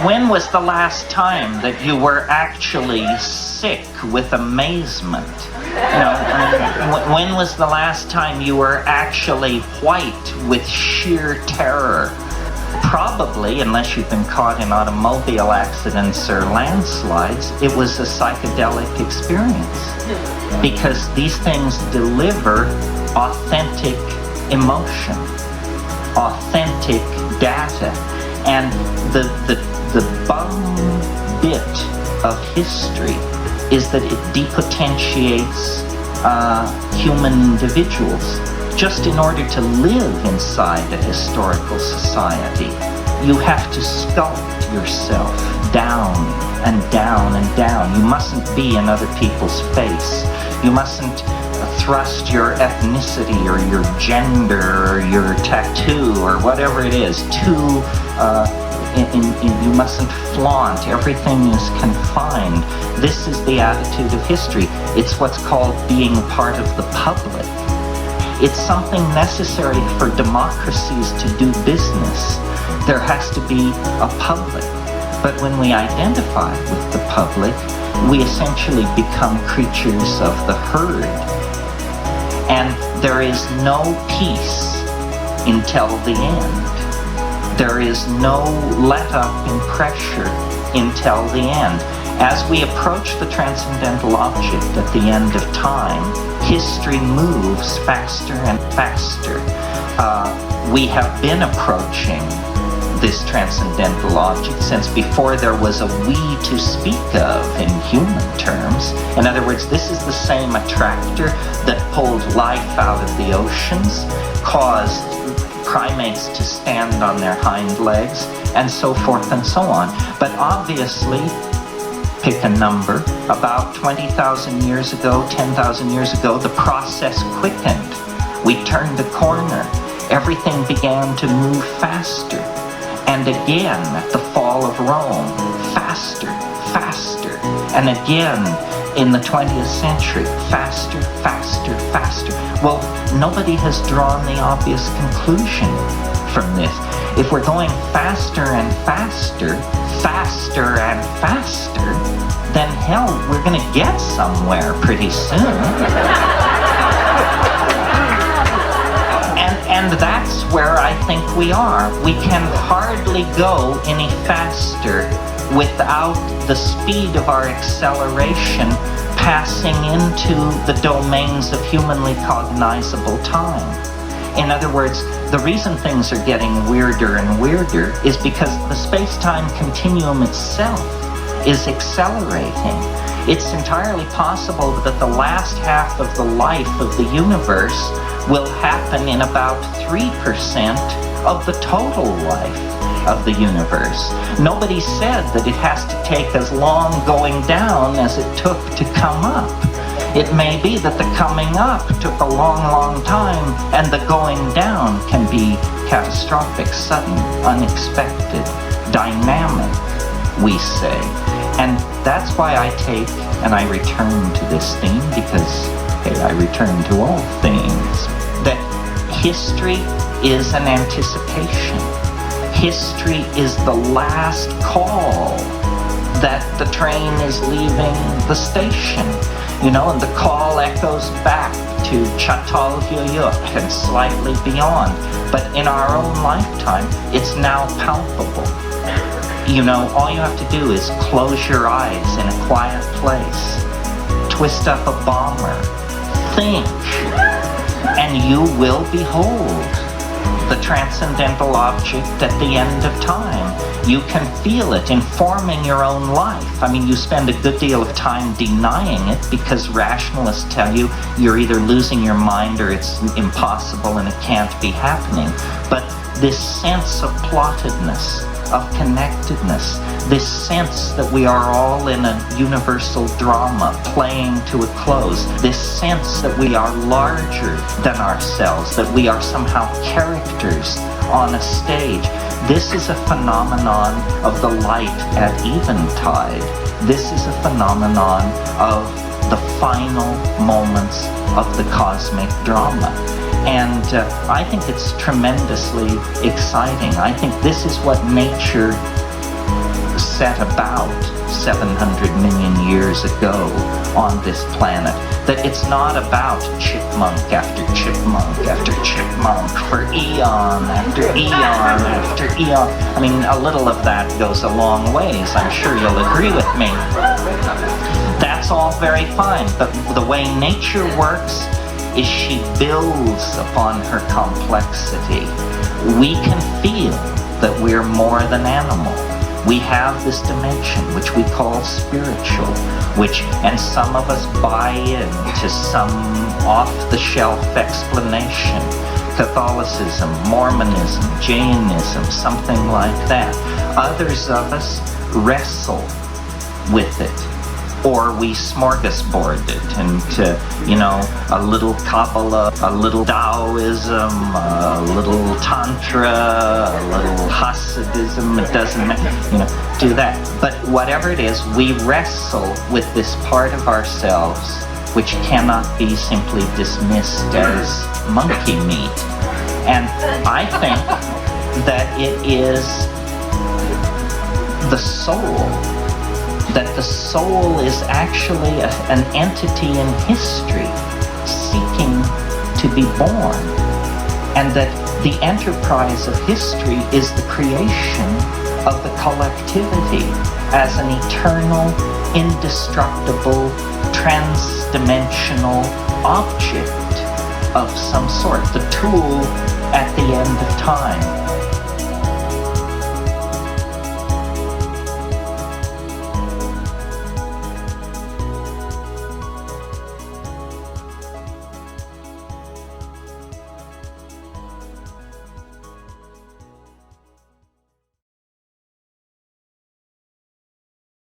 When was the last time that you were actually sick with amazement? When was the last time you were actually white with sheer terror? Probably, unless you've been caught in automobile accidents or landslides, it was a psychedelic experience. Because these things deliver authentic emotion, authentic data. And the bum bit of history is that it depotentiates human individuals. Just in order to live inside a historical society, you have to sculpt yourself down and down and down. You mustn't be in other people's face. You mustn't thrust your ethnicity or your gender or your tattoo or whatever it is you mustn't flaunt. Everything is confined. This is the attitude of history. It's what's called being part of the public. It's something necessary for democracies to do business. There has to be a public. But when we identify with the public, we essentially become creatures of the herd. And there is no peace until the end. There is no let-up in pressure until the end. As we approach the transcendental object at the end of time, history moves faster and faster. We have been approaching this transcendental object since before there was a we to speak of in human terms. In other words, this is the same attractor that pulled life out of the oceans, caused primates to stand on their hind legs, and so forth and so on. But obviously, pick a number, about 20,000 years ago, 10,000 years ago, the process quickened. We turned a corner. Everything began to move faster. And again, at the fall of Rome, faster, faster. And again, in the 20th century, faster, faster, faster. Well, nobody has drawn the obvious conclusion from this. If we're going faster and faster, faster and faster, then hell, we're going to get somewhere pretty soon. And that's where I think we are. We can hardly go any faster without the speed of our acceleration passing into the domains of humanly cognizable time. In other words, the reason things are getting weirder and weirder is because the space-time continuum itself is accelerating. It's entirely possible that the last half of the life of the universe will happen in about 3% of the total life of the universe. Nobody said that it has to take as long going down as it took to come up. It may be that the coming up took a long, long time, and the going down can be catastrophic, sudden, unexpected, dynamic, we say. And that's why I take and I return to this theme, because, hey, I return to all things, that history is an anticipation. History is the last call that the train is leaving the station, you know, and the call echoes back to Çatalhöyük and slightly beyond. But in our own lifetime, it's now palpable. You know, all you have to do is close your eyes in a quiet place, twist up a bomber, think, and you will behold the transcendental object at the end of time. You can feel it informing your own life. I mean, you spend a good deal of time denying it because rationalists tell you you're either losing your mind or it's impossible and it can't be happening. But this sense of plottedness, of connectedness, this sense that we are all in a universal drama playing to a close, this sense that we are larger than ourselves, that we are somehow characters on a stage. This is a phenomenon of the light at eventide. This is a phenomenon of the final moments of the cosmic drama. And I think it's tremendously exciting. I think this is what nature set about 700 million years ago on this planet. That it's not about chipmunk after chipmunk after chipmunk for eon after eon after eon. I mean, a little of that goes a long ways. I'm sure you'll agree with me. That's all very fine, but the way nature works is she builds upon her complexity. We can feel that we're more than animal. We have this dimension which we call spiritual, and some of us buy into some off-the-shelf explanation. Catholicism, Mormonism, Jainism, something like that. Others of us wrestle with it, or we smorgasbord it into, a little Kabbalah, a little Taoism, a little Tantra, a little Hasidism. It doesn't matter, do that. But whatever it is, we wrestle with this part of ourselves which cannot be simply dismissed as monkey meat. And I think that it is the soul. That the soul is actually an entity in history seeking to be born, and that the enterprise of history is the creation of the collectivity as an eternal, indestructible, trans-dimensional object of some sort, the tool at the end of time.